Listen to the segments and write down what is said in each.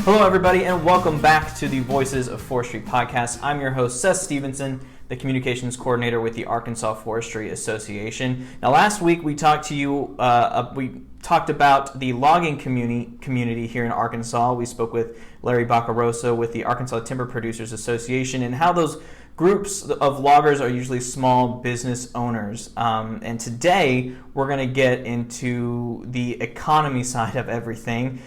Hello, everybody, and welcome back to the Voices of Forestry podcast. I'm your host, Seth Stevenson, the communications coordinator with the Arkansas Forestry Association. Now, last week we talked to you. We talked about the logging community here in Arkansas. We spoke with Larry Baccarosa with the Arkansas Timber Producers Association and how those groups of loggers are usually small business owners. And today we're going to get into the economy side of everything.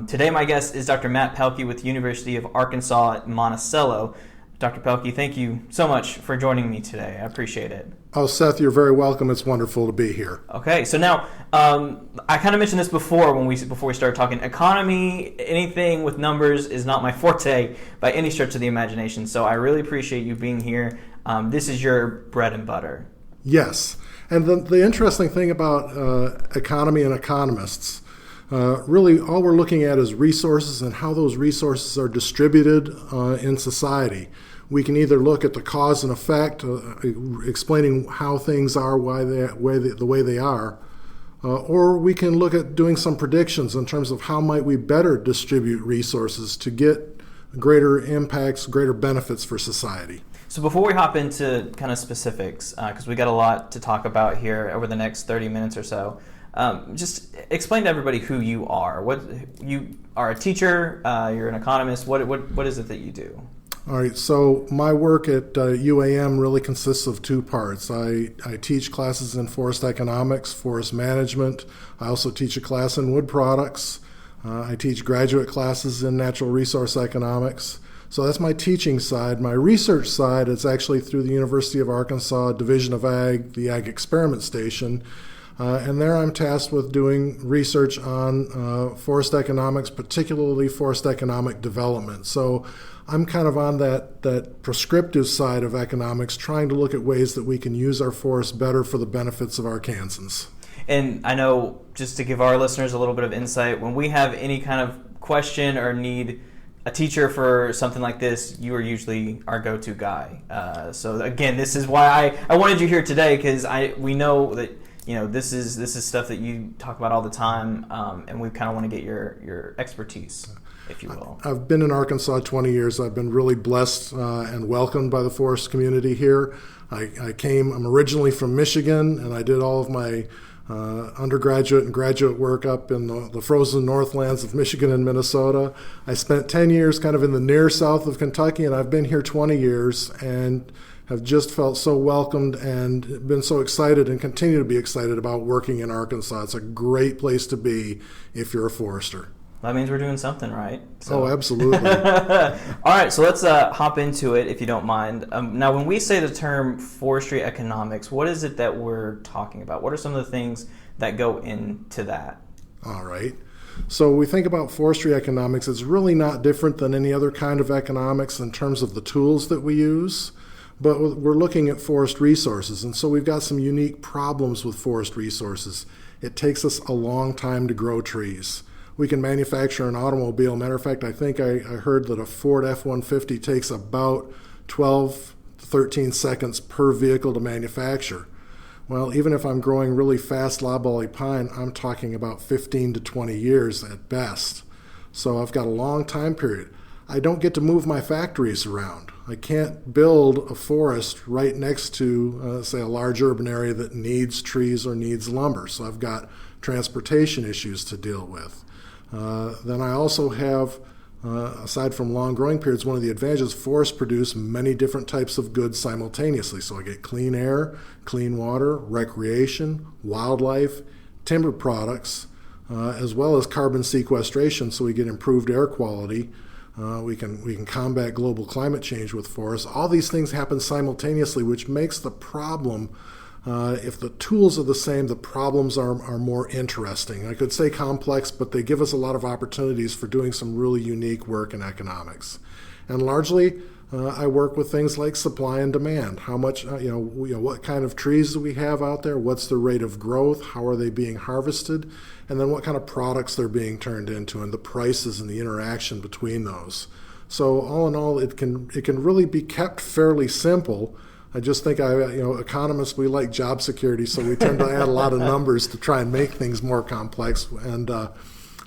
Today my guest is Dr. Matt Pelkki with the University of Arkansas at Monticello. Dr. Pelkki, thank you so much for joining me today. I appreciate it. Oh, Seth, you're very welcome. It's wonderful to be here. Okay, so now I kind of mentioned this before before we started talking. Economy, anything with numbers is not my forte by any stretch of the imagination. So I really appreciate you being here. This is your bread and butter. Yes, and the interesting thing about economy and economists, really all we're looking at is resources and how those resources are distributed in society. We can either look at the cause and effect, explaining how things are, the way they are, or we can look at doing some predictions in terms of how might we better distribute resources to get greater impacts, greater benefits for society. So before we hop into kind of specifics, because we got a lot to talk about here over the next 30 minutes or so, just explain to everybody who you are. What you are a teacher, you're an economist. What is it that you do? All right, so my work at UAM really consists of two parts. I teach classes in forest economics, forest management. I also teach a class in wood products. I teach graduate classes in natural resource economics. So that's my teaching side. My research side is actually through the University of Arkansas Division of Ag, the Ag Experiment Station. And there I'm tasked with doing research on forest economics, particularly forest economic development. So I'm kind of on that prescriptive side of economics, trying to look at ways that we can use our forests better for the benefits of Arkansans. And I know, just to give our listeners a little bit of insight, when we have any kind of question or need a teacher for something like this, you are usually our go-to guy. So again, this is why I wanted you here today, because we know that this is stuff that you talk about all the time, and we kind of want to get your expertise, if you will. I've been in Arkansas 20 years. I've been really blessed and welcomed by the forest community here. I'm originally from Michigan, and I did all of my undergraduate and graduate work up in the frozen northlands of Michigan and Minnesota. I spent 10 years kind of in the near south of Kentucky, and I've been here 20 years and have just felt so welcomed and been so excited and continue to be excited about working in Arkansas. It's a great place to be if you're a forester. That means we're doing something right. So. Oh, absolutely. All right, so let's hop into it, if you don't mind. Now, when we say the term forestry economics, what is it that we're talking about? What are some of the things that go into that? All right. So we think about forestry economics. It's really not different than any other kind of economics in terms of the tools that we use, but we're looking at forest resources. And so we've got some unique problems with forest resources. It takes us a long time to grow trees. We can manufacture an automobile. Matter of fact, I think I heard that a Ford F-150 takes about 12 to 13 seconds per vehicle to manufacture. Well, even if I'm growing really fast loblolly pine, I'm talking about 15 to 20 years at best. So I've got a long time period. I don't get to move my factories around. I can't build a forest right next to, say, a large urban area that needs trees or needs lumber. So I've got transportation issues to deal with. Then I also have, aside from long growing periods, one of the advantages, forests produce many different types of goods simultaneously. So I get clean air, clean water, recreation, wildlife, timber products, as well as carbon sequestration, so we get improved air quality. We can combat global climate change with forests. All these things happen simultaneously, which makes the problem, if the tools are the same, the problems are more interesting. I could say complex, but they give us a lot of opportunities for doing some really unique work in economics. And largely, I work with things like supply and demand. How much, what kind of trees do we have out there? What's the rate of growth? How are they being harvested? And then what kind of products they're being turned into, and the prices and the interaction between those. So all in all, it can really be kept fairly simple. I just think economists, we like job security, so we tend to add a lot of numbers to try and make things more complex. And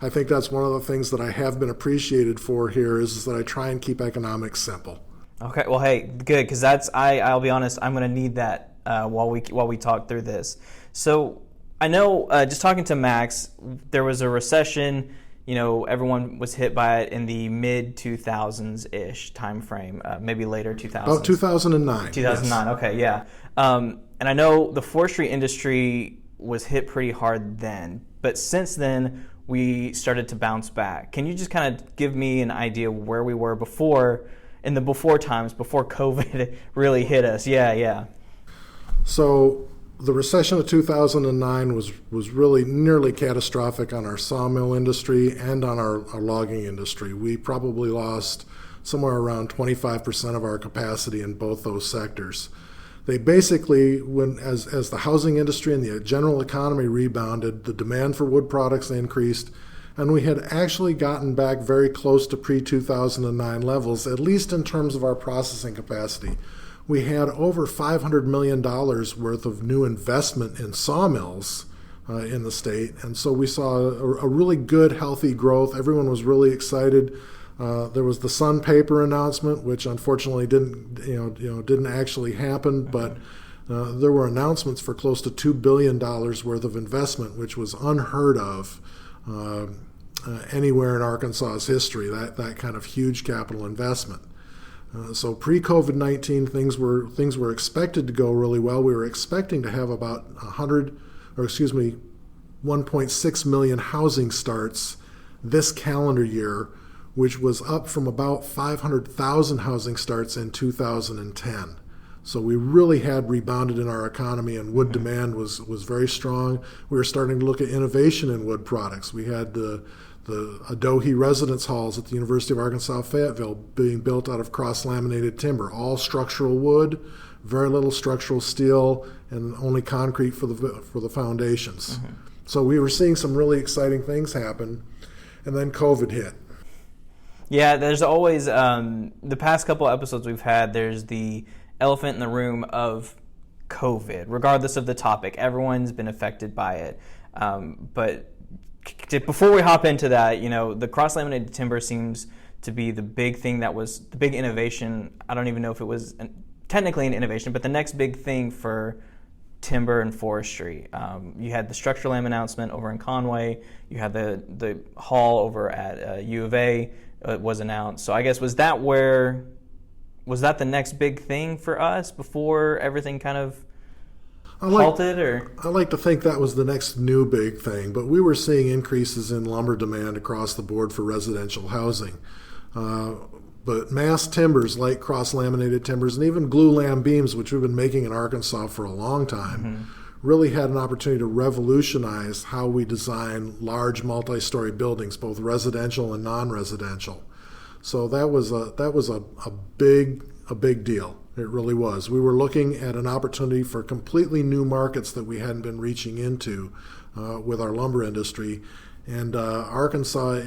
I think that's one of the things that I have been appreciated for here is that I try and keep economics simple. Okay, well, hey, good, because I'll be honest, I'm going to need that while we talk through this. So I know, just talking to Max, there was a recession. Everyone was hit by it in the mid-2000s-ish time frame, maybe later 2000s. About 2009. 2009, yes. Okay, yeah. And I know the forestry industry was hit pretty hard then, but since then, we started to bounce back. Can you just kind of give me an idea where we were in the before times, before COVID really hit us? Yeah. So the recession of 2009 was really nearly catastrophic on our sawmill industry and on our logging industry. We probably lost somewhere around 25% of our capacity in both those sectors. They basically, as the housing industry and the general economy rebounded, the demand for wood products increased, and we had actually gotten back very close to pre-2009 levels, at least in terms of our processing capacity. We had over $500 million worth of new investment in sawmills in the state, and so we saw a really good, healthy growth. Everyone was really excited. There was the Sun paper announcement, which unfortunately didn't actually happen, but there were announcements for close to $2 billion worth of investment, which was unheard of anywhere in Arkansas's history. That kind of huge capital investment. So pre-COVID-19, things were expected to go really well. We were expecting to have about 1.6 million housing starts this calendar year, which was up from about 500,000 housing starts in 2010. So we really had rebounded in our economy, and wood demand was very strong. We were starting to look at innovation in wood products. We had the Adohi residence halls at the University of Arkansas Fayetteville being built out of cross-laminated timber, all structural wood, very little structural steel, and only concrete for the foundations. Mm-hmm. So we were seeing some really exciting things happen, and then COVID hit. Yeah, there's always, the past couple episodes we've had, there's the elephant in the room of COVID. Regardless of the topic, everyone's been affected by it. But before we hop into that, the cross-laminated timber seems to be the big thing that was the big innovation. I don't even know if it was technically an innovation, but the next big thing for timber and forestry. You had the structural lamb announcement over in Conway. You had the hall over at U of A. Was announced. So I guess was that the next big thing for us before everything kind of halted? Or I like to think that was the next new big thing, but we were seeing increases in lumber demand across the board for residential housing. But mass timbers like cross-laminated timbers and even glulam beams, which we've been making in Arkansas for a long time, really had an opportunity to revolutionize how we design large multi-story buildings, both residential and non-residential. So that was a big deal. It really was. We were looking at an opportunity for completely new markets that we hadn't been reaching into with our lumber industry. And Arkansas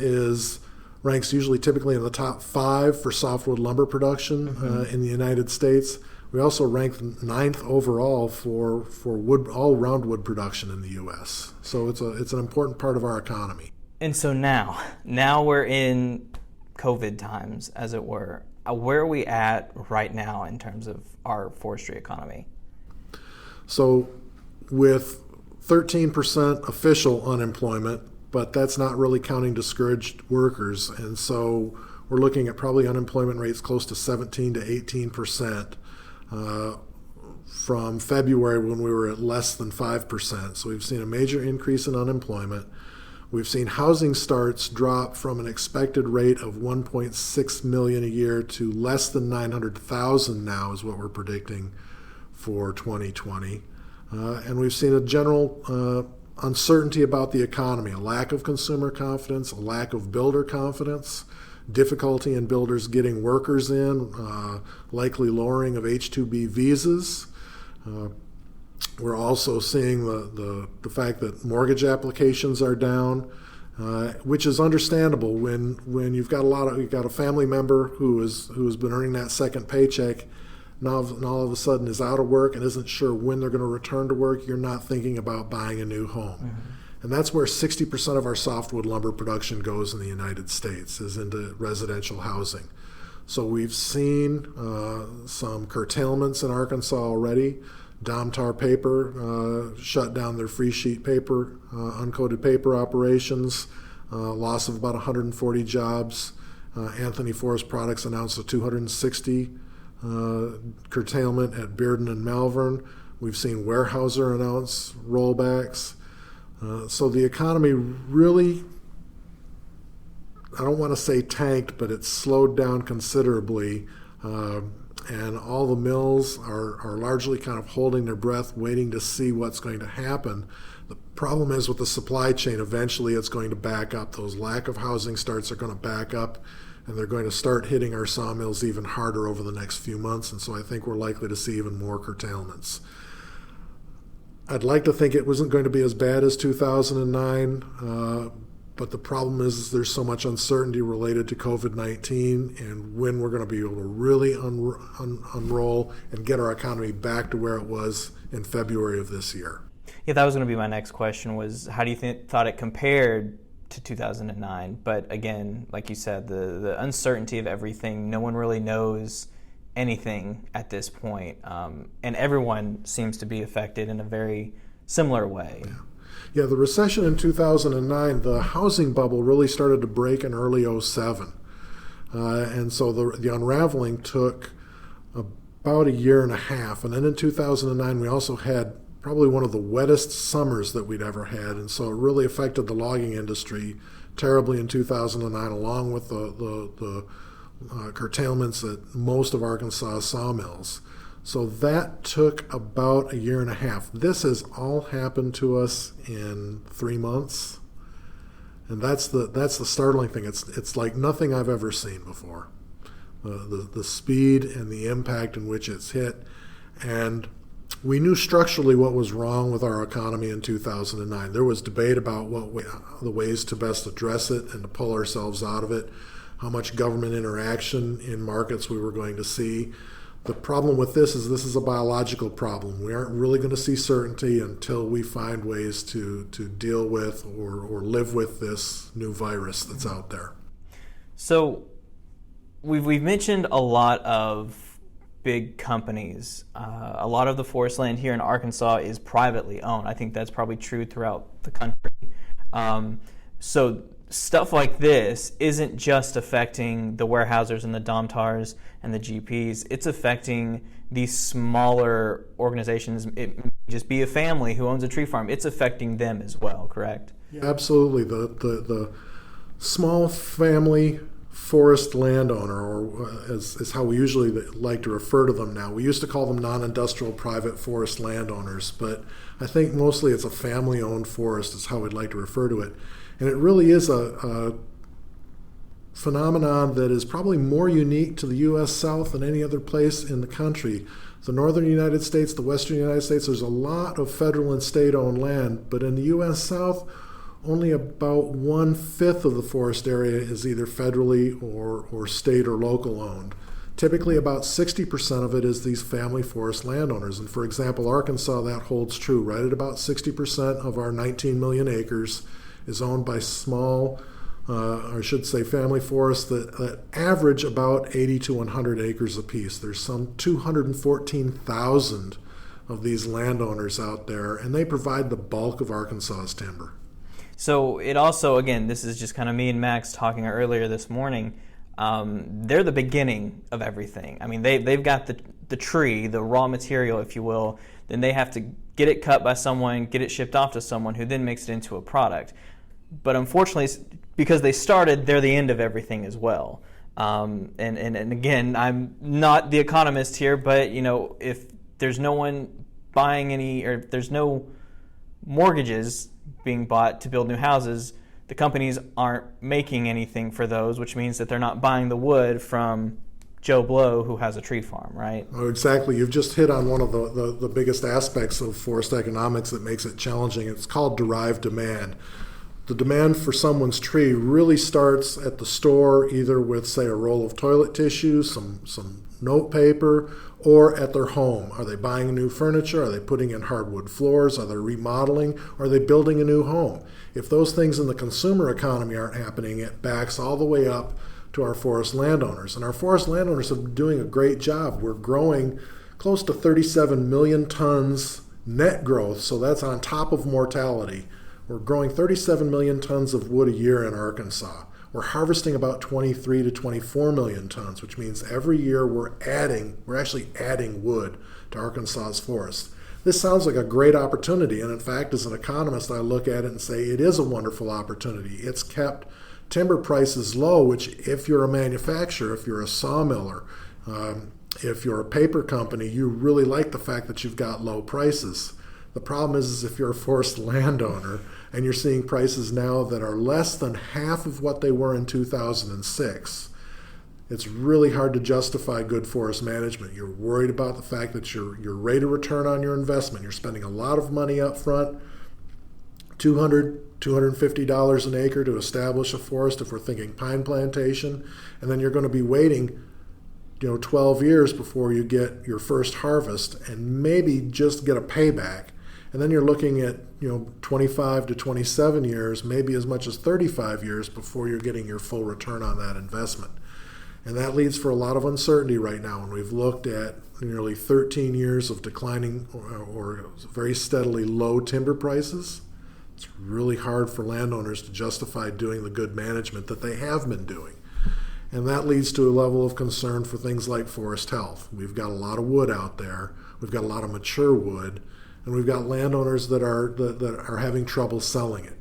ranks usually typically in the top 5 for softwood lumber production in the United States. We also ranked 9th overall for wood, all-round wood production in the U.S. So it's an important part of our economy. And so now we're in COVID times, as it were. Where are we at right now in terms of our forestry economy? So with 13% official unemployment, but that's not really counting discouraged workers. And so we're looking at probably unemployment rates close to 17 to 18%. From February when we were at less than 5%. So we've seen a major increase in unemployment. We've seen housing starts drop from an expected rate of 1.6 million a year to less than 900,000 now is what we're predicting for 2020. And we've seen a general uncertainty about the economy, a lack of consumer confidence, a lack of builder confidence, difficulty in builders getting workers in, likely lowering of H-2B visas. We're also seeing the fact that mortgage applications are down, which is understandable when you've got a family member who has been earning that second paycheck. Now all of a sudden is out of work and isn't sure when they're going to return to work. You're not thinking about buying a new home. And that's where 60% of our softwood lumber production goes in the United States, is into residential housing. So we've seen some curtailments in Arkansas already. Domtar Paper shut down their free sheet paper, uncoated paper operations, loss of about 140 jobs. Anthony Forest Products announced a 260 curtailment at Bearden and Malvern. We've seen Weyerhaeuser announce rollbacks. So the economy really, I don't want to say tanked, but it's slowed down considerably. And all the mills are largely kind of holding their breath, waiting to see what's going to happen. The problem is with the supply chain, eventually it's going to back up. Those lack of housing starts are going to back up, and they're going to start hitting our sawmills even harder over the next few months. And so I think we're likely to see even more curtailments. I'd like to think it wasn't going to be as bad as 2009, but the problem is there's so much uncertainty related to COVID-19 and when we're going to be able to really unroll and get our economy back to where it was in February of this year. Yeah, that was going to be my next question, was how do you thought it compared to 2009? But again, like you said, the uncertainty of everything, no one really knows anything at this point, and everyone seems to be affected in a very similar way. Yeah, the recession in 2009, the housing bubble really started to break in early 2007. And so the unraveling took about a year and a half. And then in 2009, we also had probably one of the wettest summers that we'd ever had. And so it really affected the logging industry terribly in 2009, along with the curtailments at most of Arkansas sawmills. So that took about a year and a half. This has all happened to us in 3 months, and that's the startling thing. It's like nothing I've ever seen before. The speed and the impact in which it's hit, and we knew structurally what was wrong with our economy in 2009. There was debate about the ways to best address it and to pull ourselves out of it, how much government interaction in markets we were going to see. The problem with this is a biological problem. We aren't really going to see certainty until we find ways to deal with or live with this new virus that's out there. So we've mentioned a lot of big companies. A lot of the forest land here in Arkansas is privately owned. I think that's probably true throughout the country. So stuff like this isn't just affecting the Weyerhaeusers and the Domtars and the GPs. It's affecting these smaller organizations. It may just be a family who owns a tree farm. It's affecting them as well, correct? Yeah, absolutely. The small family forest landowner, or is how we usually like to refer to them now. We used to call them non-industrial private forest landowners, but I think mostly it's a family-owned forest is how we'd like to refer to it. And it really is a phenomenon that is probably more unique to the U.S. South than any other place in the country. The northern United States, the western United States, there's a lot of federal and state-owned land, but in the U.S. South, only about 1/5 of the forest area is either federally or state or local owned. Typically about 60% of it is these family forest landowners. And for example, Arkansas, that holds true. Right at about 60% of our 19 million acres is owned by small, or I should say family forests that average about 80 to 100 acres apiece. There's some 214,000 of these landowners out there, and they provide the bulk of Arkansas's timber. So it also, again, this is just kind of me and Max talking earlier this morning. They're the beginning of everything. I mean, they've got the tree, the raw material, if you will. Then they have to get it cut by someone, get it shipped off to someone who then makes it into a product. But unfortunately, because they started, they're the end of everything as well. And again, I'm not the economist here, but if there's no one buying any, or if there's no mortgages being bought to build new houses, the companies aren't making anything for those, which means that they're not buying the wood from Joe Blow who has a tree farm, right? Oh, exactly. You've just hit on one of the biggest aspects of forest economics that makes it challenging. It's called derived demand. the demand for someone's tree really starts at the store, either with, say, a roll of toilet tissue, some note paper, or at their home. Are they buying new furniture? Are they putting in hardwood floors? Are they remodeling? Or are they building a new home? If those things in the consumer economy aren't happening, it backs all the way up to our forest landowners. And our forest landowners have been doing a great job. We're growing close to 37 million tons net growth, so that's on top of mortality. We're growing 37 million tons of wood a year in Arkansas. We're harvesting about 23 to 24 million tons, which means every year we're actually adding wood to Arkansas's forests. This sounds like a great opportunity, and in fact, as an economist, I look at it and say it is a wonderful opportunity. It's kept timber prices low, which if you're a manufacturer, if you're a sawmiller, if you're a paper company, you really like the fact that you've got low prices. The problem is if you're a forest landowner and you're seeing prices now that are less than half of what they were in 2006, it's really hard to justify good forest management. You're worried about the fact that your rate of return on your investment, you're spending a lot of money up front, $200, $250 an acre to establish a forest if we're thinking pine plantation, and then you're going to be waiting 12 years before you get your first harvest and maybe just get a payback. And then you're looking at 25 to 27 years, maybe as much as 35 years before you're getting your full return on that investment. And that leads for a lot of uncertainty right now. And we've looked at nearly 13 years of declining or very steadily low timber prices. It's really hard for landowners to justify doing the good management that they have been doing. And that leads to a level of concern for things like forest health. We've got a lot of wood out there. We've got a lot of mature wood. And we've got landowners that are having trouble selling it.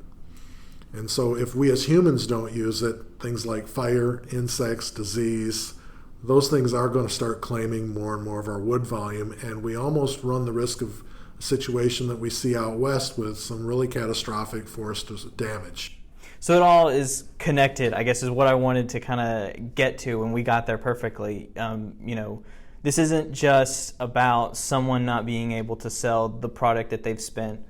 And so if we as humans don't use it, things like fire, insects, disease, those things are going to start claiming more and more of our wood volume. And we almost run the risk of a situation that we see out west with some really catastrophic forest damage. So it all is connected, I guess, is what I wanted to kind of get to, and we got there perfectly. This isn't just about someone not being able to sell the product that they've spent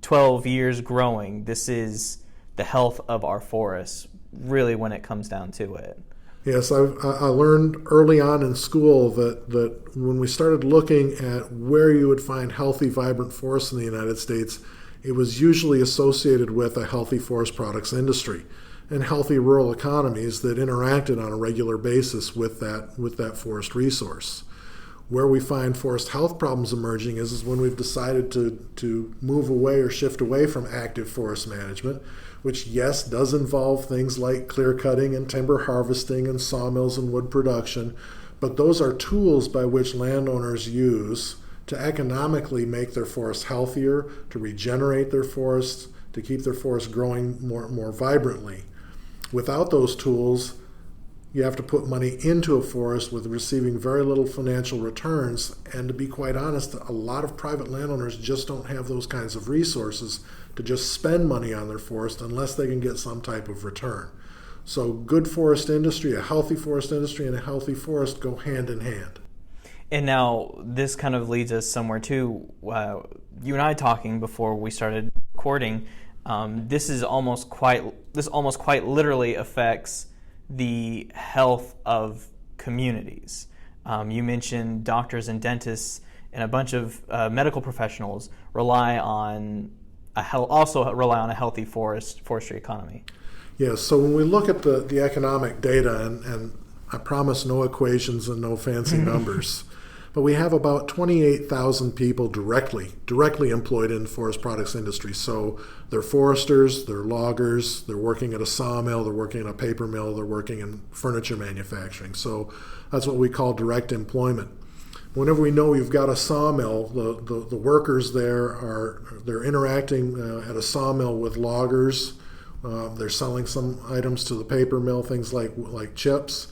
12 years growing. This is the health of our forests, really, when it comes down to it. Yes, I learned early on in school that when we started looking at where you would find healthy, vibrant forests in the United States, it was usually associated with a healthy forest products industry and healthy rural economies that interacted on a regular basis with that forest resource. Where we find forest health problems emerging is when we've decided to move away or shift away from active forest management, which, yes, does involve things like clear cutting and timber harvesting and sawmills and wood production, but those are tools by which landowners use to economically make their forests healthier, to regenerate their forests, to keep their forests growing more vibrantly. Without those tools, you have to put money into a forest with receiving very little financial returns. And to be quite honest, a lot of private landowners just don't have those kinds of resources to just spend money on their forest unless they can get some type of return. So good forest industry, a healthy forest industry, and a healthy forest go hand in hand. And now this kind of leads us somewhere too. You and I talking before we started recording. This almost quite literally affects the health of communities. You mentioned doctors and dentists and a bunch of medical professionals rely on a healthy forestry economy. Yes. So when we look at the economic data, and I promise no equations and no fancy numbers. But we have about 28,000 people directly employed in the forest products industry. So they're foresters, they're loggers, they're working at a sawmill, they're working in a paper mill, they're working in furniture manufacturing. So that's what we call direct employment. Whenever we know you've got a sawmill, the workers they're interacting at a sawmill with loggers. They're selling some items to the paper mill, things like chips.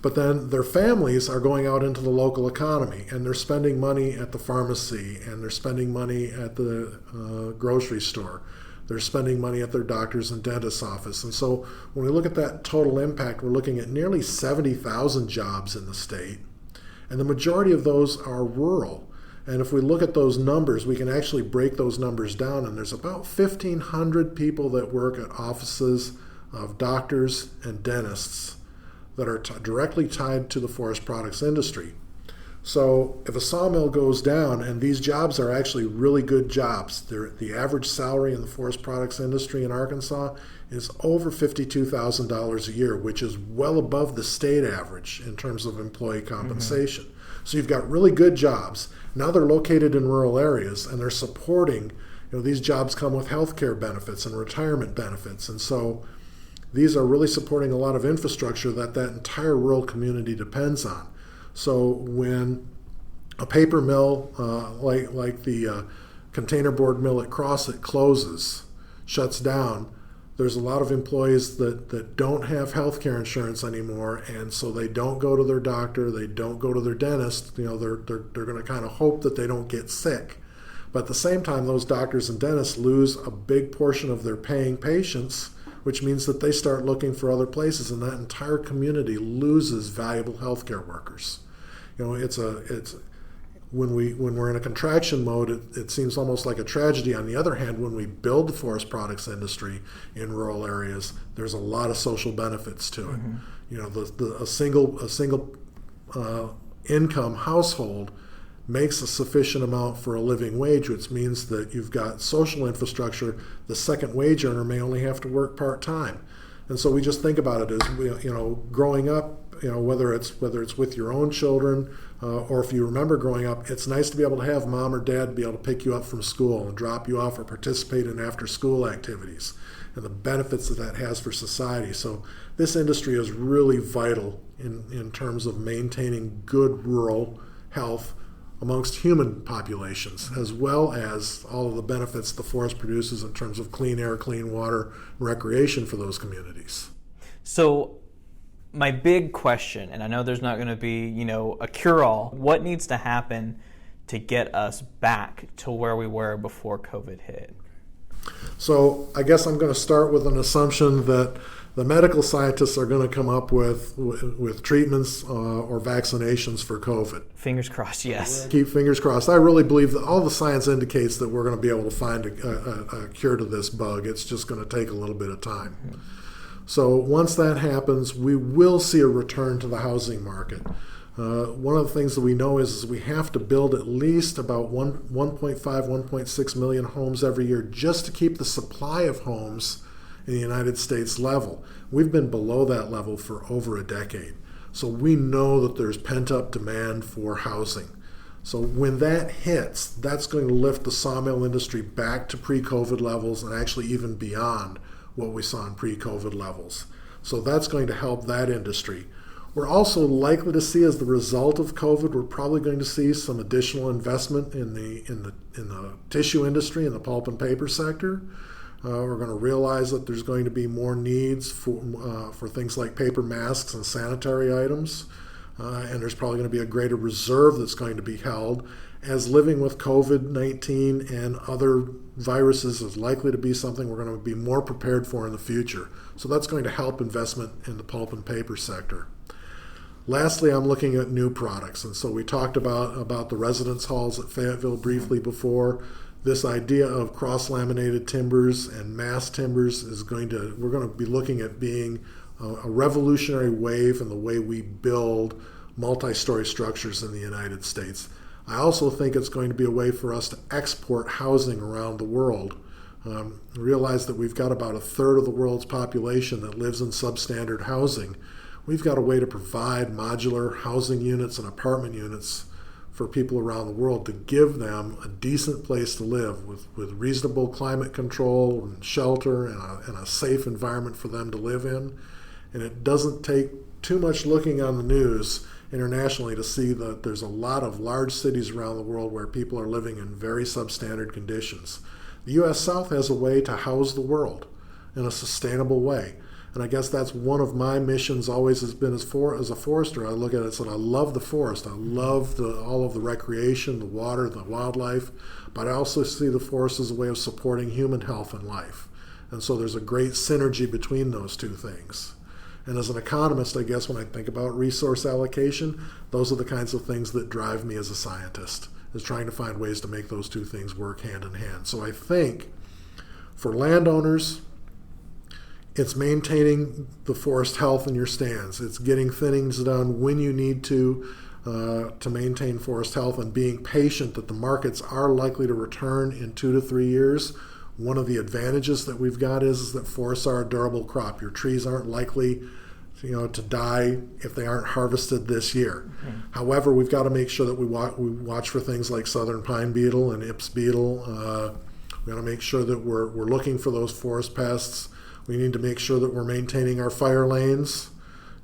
But then their families are going out into the local economy, and they're spending money at the pharmacy, and they're spending money at the grocery store. They're spending money at their doctor's and dentist's office. And so when we look at that total impact, we're looking at nearly 70,000 jobs in the state. And the majority of those are rural. And if we look at those numbers, we can actually break those numbers down, and there's about 1,500 people that work at offices of doctors and dentists that are directly tied to the forest products industry. So if a sawmill goes down, and these jobs are actually really good jobs, the average salary in the forest products industry in Arkansas is over $52,000 a year, which is well above the state average in terms of employee compensation. So you've got really good jobs. Now they're located in rural areas, and they're supporting, these jobs come with health care benefits and retirement benefits. And so these are really supporting a lot of infrastructure that entire rural community depends on. So when a paper mill, like the container board mill at Crossett closes, shuts down, there's a lot of employees that don't have health care insurance anymore, and so they don't go to their doctor, they don't go to their dentist. They're going to kind of hope that they don't get sick. But at the same time, those doctors and dentists lose a big portion of their paying patients, which means that they start looking for other places, and that entire community loses valuable healthcare workers. When we're in a contraction mode, it seems almost like a tragedy. On the other hand, when we build the forest products industry in rural areas, there's a lot of social benefits to it. A single income household makes a sufficient amount for a living wage, which means that you've got social infrastructure. The second wage earner may only have to work part-time. And so we just think about it as, growing up, whether it's with your own children or if you remember growing up, it's nice to be able to have mom or dad be able to pick you up from school and drop you off or participate in after-school activities and the benefits that has for society. So this industry is really vital in terms of maintaining good rural health amongst human populations, as well as all of the benefits the forest produces in terms of clean air, clean water, recreation for those communities. So my big question, and I know there's not going to be, a cure-all, what needs to happen to get us back to where we were before COVID hit? So I guess I'm going to start with an assumption that the medical scientists are going to come up with treatments or vaccinations for COVID. Fingers crossed, yes. Keep fingers crossed. I really believe that all the science indicates that we're going to be able to find a cure to this bug. It's just going to take a little bit of time. Mm-hmm. So once that happens, we will see a return to the housing market. One of the things that we know is we have to build at least about 1.5, 1.6 million homes every year just to keep the supply of homes in the United States level. We've been below that level for over a decade. So we know that there's pent-up demand for housing. So when that hits, that's going to lift the sawmill industry back to pre-COVID levels and actually even beyond what we saw in pre-COVID levels. So that's going to help that industry. We're also likely to see, as the result of COVID, we're probably going to see some additional investment in the tissue industry, in the pulp and paper sector. We're going to realize that there's going to be more needs for things like paper masks and sanitary items, and there's probably going to be a greater reserve that's going to be held, as living with COVID-19 and other viruses is likely to be something we're going to be more prepared for in the future. So that's going to help investment in the pulp and paper sector. Lastly, I'm looking at new products, and so we talked about the residence halls at Fayetteville briefly before. This idea of cross-laminated timbers and mass timbers we're going to be looking at being a revolutionary wave in the way we build multi-story structures in the United States. I also think it's going to be a way for us to export housing around the world. Realize that we've got about a third of the world's population that lives in substandard housing. We've got a way to provide modular housing units and apartment units for people around the world to give them a decent place to live with reasonable climate control and shelter and a safe environment for them to live in. And it doesn't take too much looking on the news internationally to see that there's a lot of large cities around the world where people are living in very substandard conditions. The U.S. South has a way to house the world in a sustainable way. And I guess that's one of my missions always has been as a forester. I look at it and say, I love the forest. I love all of the recreation, the water, the wildlife, but I also see the forest as a way of supporting human health and life. And so there's a great synergy between those two things. And as an economist, I guess when I think about resource allocation, those are the kinds of things that drive me as a scientist. is trying to find ways to make those two things work hand in hand. So I think for landowners, it's maintaining the forest health in your stands. It's getting thinnings done when you need to maintain forest health, and being patient that the markets are likely to return in 2 to 3 years. One of the advantages that we've got is that forests are a durable crop. Your trees aren't likely to die if they aren't harvested this year. Mm-hmm. However, we've got to make sure that we watch for things like southern pine beetle and Ips beetle. We got to make sure that we're looking for those forest pests. We need to make sure that we're maintaining our fire lanes,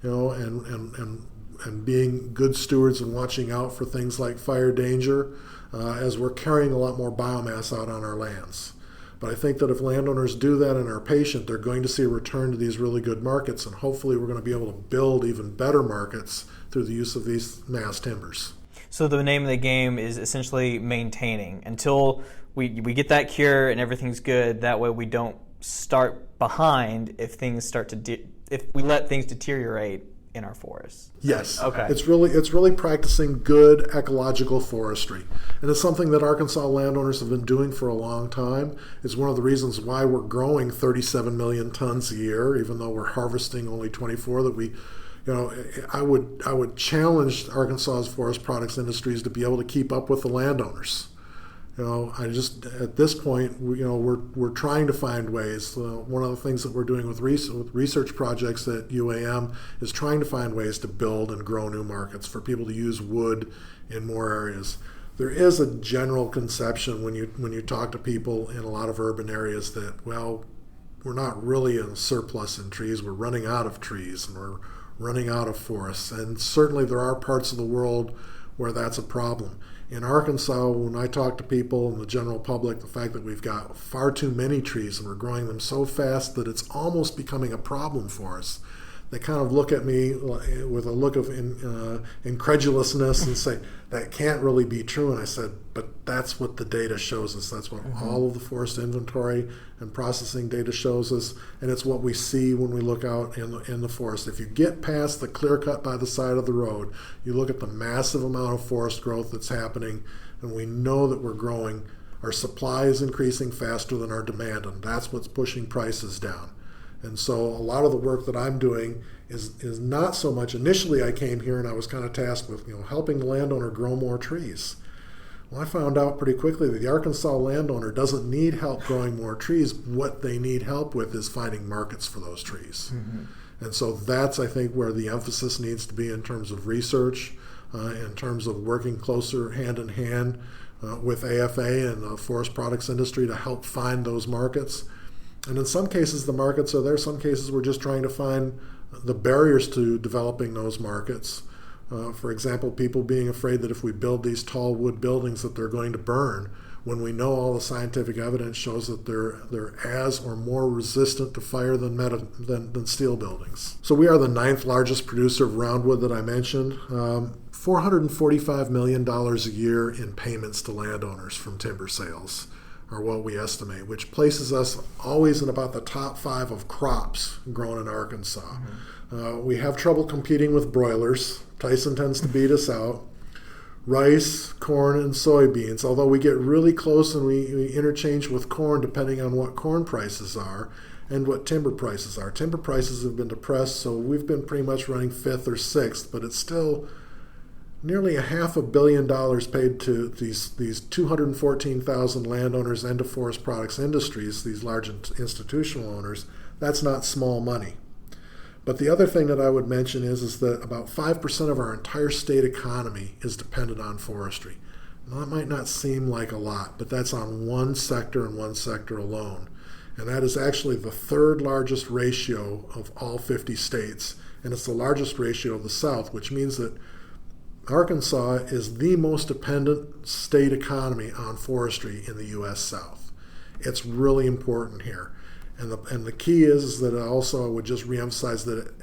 and being good stewards and watching out for things like fire danger as we're carrying a lot more biomass out on our lands. But I think that if landowners do that and are patient, they're going to see a return to these really good markets, and hopefully we're going to be able to build even better markets through the use of these mass timbers. So the name of the game is essentially maintaining until we get that cure and everything's good. That way we don't start behind if things start to if we let things deteriorate in our forests. Yes. Okay. It's really practicing good ecological forestry. And it's something that Arkansas landowners have been doing for a long time. It's one of the reasons why we're growing 37 million tons a year, even though we're harvesting only 24. I would challenge Arkansas's forest products industries to be able to keep up with the landowners. At this point, we're trying to find ways. One of the things that we're doing with research projects at UAM is trying to find ways to build and grow new markets for people to use wood in more areas. There is a general conception when you talk to people in a lot of urban areas that, we're not really in surplus in trees. We're running out of trees and we're running out of forests. And certainly there are parts of the world where that's a problem. In Arkansas, when I talk to people and the general public, the fact that we've got far too many trees and we're growing them so fast that it's almost becoming a problem for us, they kind of look at me with a look of incredulousness and say, that can't really be true. And I said, but that's what the data shows us. That's what all of the forest inventory and processing data shows us. And it's what we see when we look out in the forest. If you get past the clear cut by the side of the road, you look at the massive amount of forest growth that's happening, and we know that we're growing. Our supply is increasing faster than our demand, and that's what's pushing prices down. And so a lot of the work that I'm doing is not so much, initially I came here and I was kind of tasked with helping the landowner grow more trees. Well, I found out pretty quickly that the Arkansas landowner doesn't need help growing more trees. What they need help with is finding markets for those trees. Mm-hmm. And so that's, I think, where the emphasis needs to be in terms of research, in terms of working closer hand in hand with AFA and the forest products industry to help find those markets. And in some cases, the markets are there. Some cases, we're just trying to find the barriers to developing those markets. For example, people being afraid that if we build these tall wood buildings that they're going to burn, when we know all the scientific evidence shows that they're as or more resistant to fire than steel buildings. So we are the 9th largest producer of roundwood that I mentioned. $445 million a year in payments to landowners from timber sales are what we estimate, which places us always in about the top 5 of crops grown in Arkansas. Mm-hmm. We have trouble competing with broilers. Tyson tends to beat us out. Rice, corn, and soybeans, although we get really close and we interchange with corn depending on what corn prices are and what timber prices are. Timber prices have been depressed, so we've been pretty much running 5th or 6th, but it's still nearly $500 million paid to these 214,000 landowners and to forest products industries, these large institutional owners. That's not small money. But the other thing that I would mention is that about 5% of our entire state economy is dependent on forestry. Now, that might not seem like a lot, but that's on one sector and one sector alone. And that is actually the 3rd largest ratio of all 50 states. And it's the largest ratio of the South, which means that Arkansas is the most dependent state economy on forestry in the U.S. South. It's really important here. And the key is that also I would just reemphasize that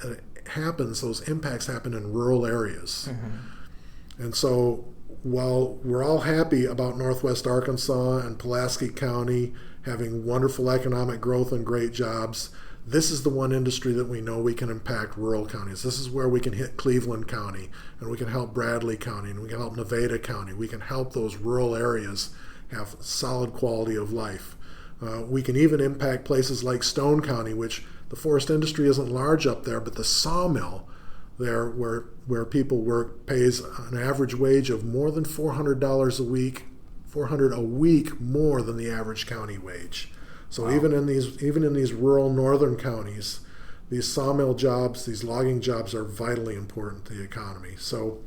those impacts happen in rural areas. Mm-hmm. And so while we're all happy about Northwest Arkansas and Pulaski County having wonderful economic growth and great jobs, this is the one industry that we know we can impact rural counties. This is where we can hit Cleveland County, and we can help Bradley County, and we can help Nevada County. We can help those rural areas have solid quality of life. We can even impact places like Stone County, which the forest industry isn't large up there, but the sawmill there where people work pays an average wage of more than $400 a week, $400 a week more than the average county wage. So wow. even in these rural northern counties, these sawmill jobs, these logging jobs are vitally important to the economy. So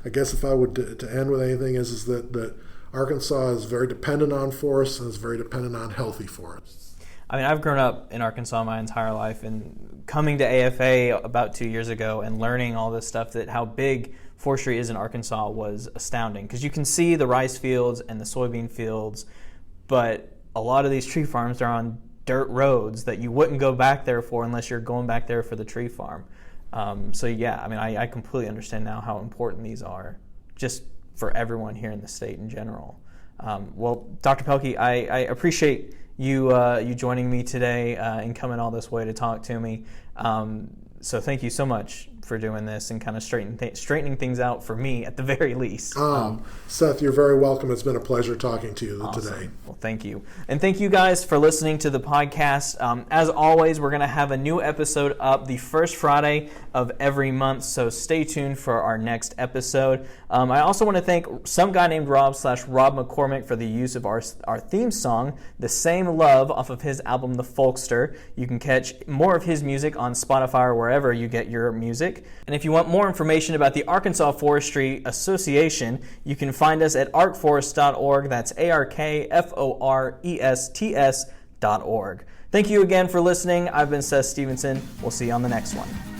I guess if I would to end with anything is that Arkansas is very dependent on forests and is very dependent on healthy forests. I mean, I've grown up in Arkansas my entire life, and coming to AFA about 2 years ago and learning all this stuff, that how big forestry is in Arkansas, was astounding. Because you can see the rice fields and the soybean fields, but a lot of these tree farms are on dirt roads that you wouldn't go back there for unless you're going back there for the tree farm. So yeah, I mean, I completely understand now how important these are, just for everyone here in the state in general. Well, Dr. Pelkki, I appreciate you joining me today and coming all this way to talk to me. So thank you so much for doing this and kind of straightening things out for me at the very least. Seth, you're very welcome. It's been a pleasure talking to you today. Well, thank you. And thank you guys for listening to the podcast. As always, we're going to have a new episode up the first Friday of every month, so stay tuned for our next episode. I also want to thank Some Guy Named Robb / Robb McCormick for the use of our theme song, The Same Love, off of his album, The Folkster. You can catch more of his music on Spotify or wherever you get your music. And if you want more information about the Arkansas Forestry Association, you can find us at arkforest.org. That's ARKFORESTS.org. Thank you again for listening. I've been Seth Stevenson. We'll see you on the next one.